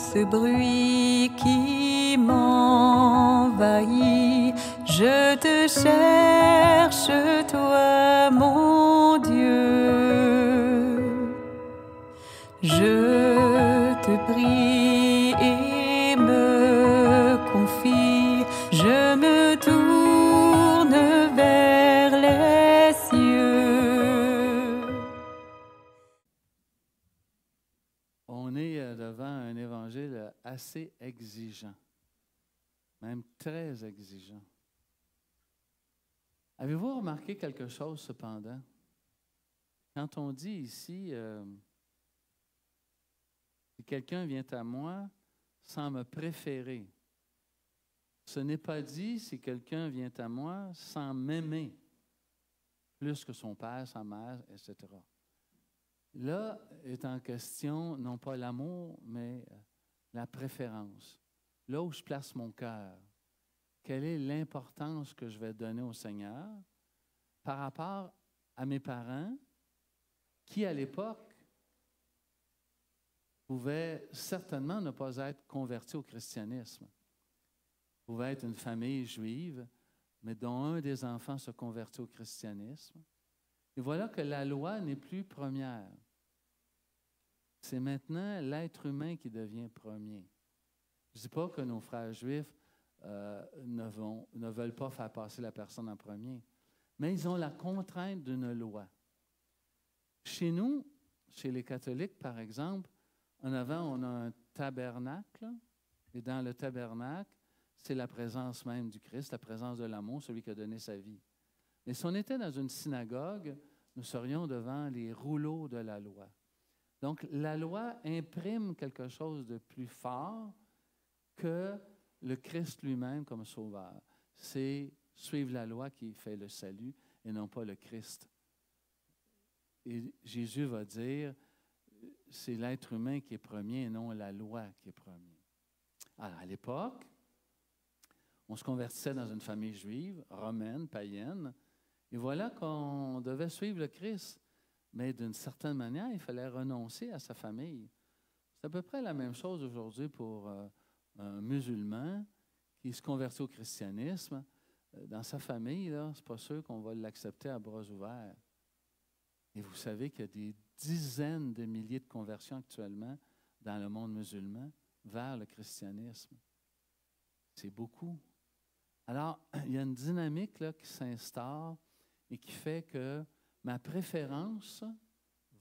ce bruit qui m'envahit, je te cherche, toi, mon Dieu. Je te prie et me confie, je me tourne vers les cieux. On est devant un évangile assez exigeant, même très exigeant. Avez-vous remarqué quelque chose cependant? Quand on dit ici, si quelqu'un vient à moi sans me préférer, ce n'est pas dit si quelqu'un vient à moi sans m'aimer, plus que son père, sa mère, etc. Là est en question non pas l'amour, mais la préférence. Là où je place mon cœur, quelle est l'importance que je vais donner au Seigneur par rapport à mes parents qui, à l'époque, pouvaient certainement ne pas être convertis au christianisme. Pouvaient être une famille juive, mais dont un des enfants se convertit au christianisme. Et voilà que la loi n'est plus première. C'est maintenant l'être humain qui devient premier. Je ne dis pas que nos frères juifs ne veulent pas faire passer la personne en premier, mais ils ont la contrainte d'une loi. Chez nous, chez les catholiques, par exemple, en avant, on a un tabernacle, et dans le tabernacle, c'est la présence même du Christ, la présence de l'amour, celui qui a donné sa vie. Mais si on était dans une synagogue, nous serions devant les rouleaux de la loi. Donc, la loi imprime quelque chose de plus fort que le Christ lui-même comme sauveur. C'est suivre la loi qui fait le salut et non pas le Christ. Et Jésus va dire, c'est l'être humain qui est premier et non la loi qui est premier. Alors, à l'époque, on se convertissait dans une famille juive, romaine, païenne, et voilà qu'on devait suivre le Christ. Mais d'une certaine manière, il fallait renoncer à sa famille. C'est à peu près la même chose aujourd'hui pour un musulman qui se convertit au christianisme. Dans sa famille, ce n'est pas sûr qu'on va l'accepter à bras ouverts. Et vous savez qu'il y a des dizaines de milliers de conversions actuellement dans le monde musulman vers le christianisme. C'est beaucoup. Alors, il y a une dynamique là, qui s'instaure et qui fait que ma préférence,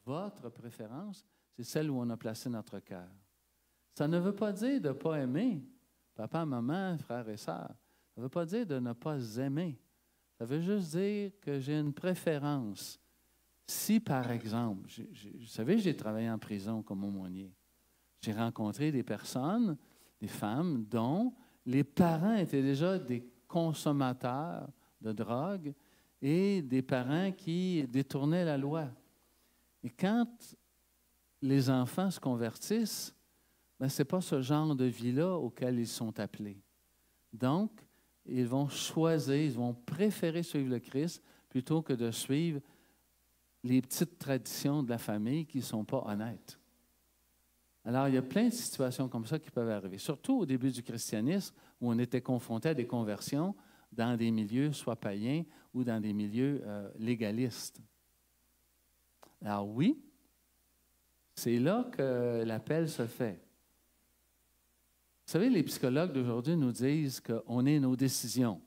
votre préférence, c'est celle où on a placé notre cœur. Ça ne veut pas dire de ne pas aimer papa, maman, frères et sœurs. Ça ne veut pas dire de ne pas aimer. Ça veut juste dire que j'ai une préférence. Si, par exemple, vous savez, j'ai travaillé en prison comme aumônier. J'ai rencontré des personnes, des femmes, dont les parents étaient déjà des consommateurs de drogue et des parents qui détournaient la loi. Et quand les enfants se convertissent, ce n'est pas ce genre de vie-là auquel ils sont appelés. Donc, ils vont choisir, ils vont préférer suivre le Christ plutôt que de suivre les petites traditions de la famille qui ne sont pas honnêtes. Alors, il y a plein de situations comme ça qui peuvent arriver, surtout au début du christianisme, où on était confronté à des conversions dans des milieux soit païens ou dans des milieux légalistes. Alors oui, c'est là que l'appel se fait. Vous savez, les psychologues d'aujourd'hui nous disent qu'on est nos décisions.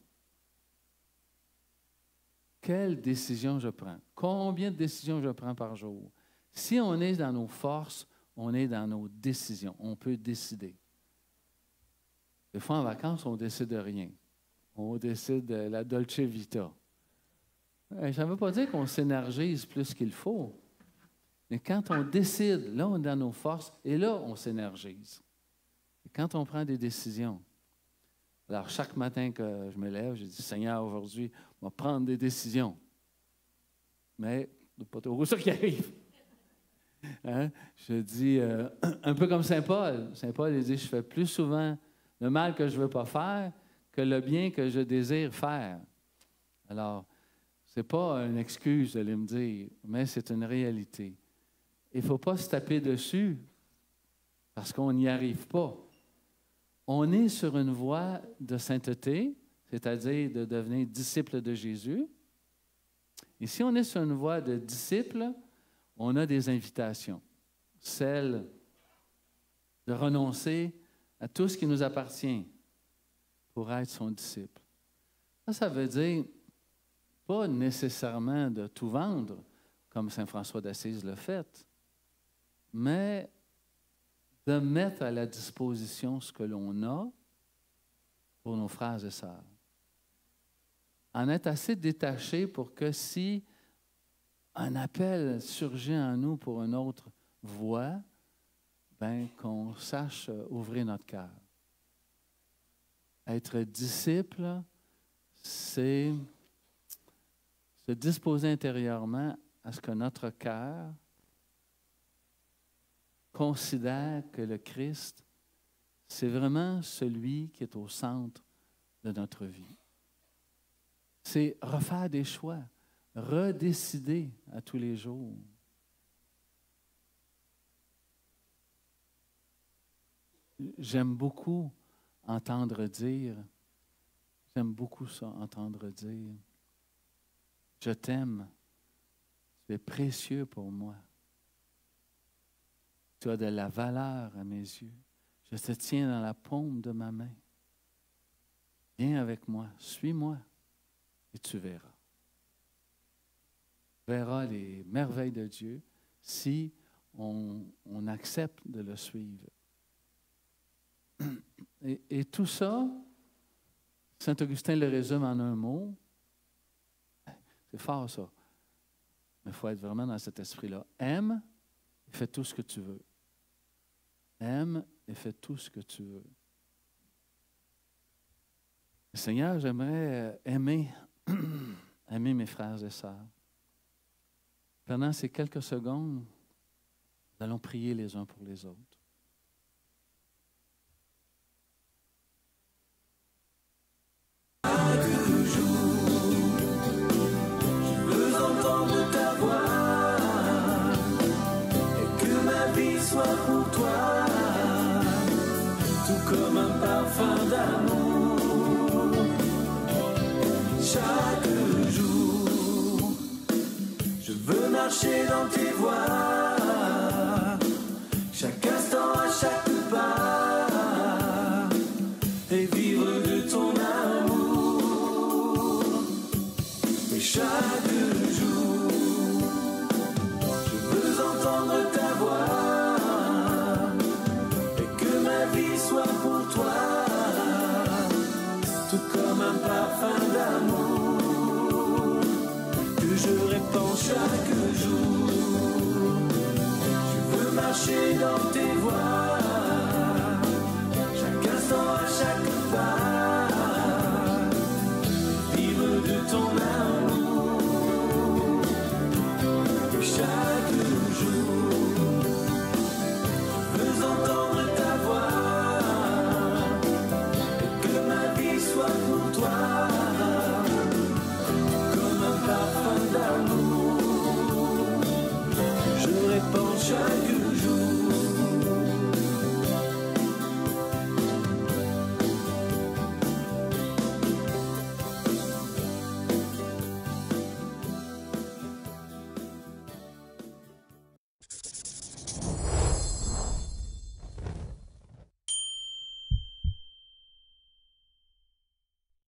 Quelle décision je prends? Combien de décisions je prends par jour? Si on est dans nos forces, on est dans nos décisions. On peut décider. Des fois, en vacances, on décide de rien. On décide de la Dolce Vita. Ça ne veut pas dire qu'on s'énergise plus qu'il faut. Mais quand on décide, là, on est dans nos forces et là, on s'énergise. Et quand on prend des décisions, alors chaque matin que je me lève, je dis, Seigneur, aujourd'hui, on va prendre des décisions. Mais, c'est pas trop ça qui arrive. Hein? Je dis, un peu comme Saint Paul. Saint Paul, il dit, je fais plus souvent le mal que je ne veux pas faire que le bien que je désire faire. Alors, ce n'est pas une excuse d'aller me dire, mais c'est une réalité. Il ne faut pas se taper dessus parce qu'on n'y arrive pas. On est sur une voie de sainteté, c'est-à-dire de devenir disciple de Jésus. Et si on est sur une voie de disciple, on a des invitations. Celle de renoncer à tout ce qui nous appartient pour être son disciple. Ça veut dire pas nécessairement de tout vendre, comme saint François d'Assise l'a fait, mais de mettre à la disposition ce que l'on a pour nos frères et sœurs. En être assez détaché pour que si un appel surgit en nous pour une autre voie, ben, qu'on sache ouvrir notre cœur. Être disciple, c'est se disposer intérieurement à ce que notre cœur considère que le Christ, c'est vraiment celui qui est au centre de notre vie. C'est refaire des choix, redécider à tous les jours. J'aime beaucoup entendre dire, entendre dire, je t'aime, tu es précieux pour moi. Tu as de la valeur à mes yeux. Je te tiens dans la paume de ma main. Viens avec moi, suis-moi et tu verras. Tu verras les merveilles de Dieu si on accepte de le suivre. Et tout ça, saint Augustin le résume en un mot. C'est fort ça. Mais il faut être vraiment dans cet esprit-là. Aime et fais tout ce que tu veux. Aime et fais tout ce que tu veux. Seigneur, j'aimerais aimer mes frères et sœurs. Pendant ces quelques secondes, nous allons prier les uns pour les autres. Chaque jour, je veux entendre ta voix et que ma vie soit pour toi, tout comme un parfum d'amour. Chaque jour, je veux marcher dans tes voies, chaque instant, à chaque pas, et vivre de ton amour. Et chaque jour, je veux entendre ta voix, et que ma vie soit pour toi, tout comme un parfum d'amour que je répands chaque jour. Je veux marcher dans tes voies,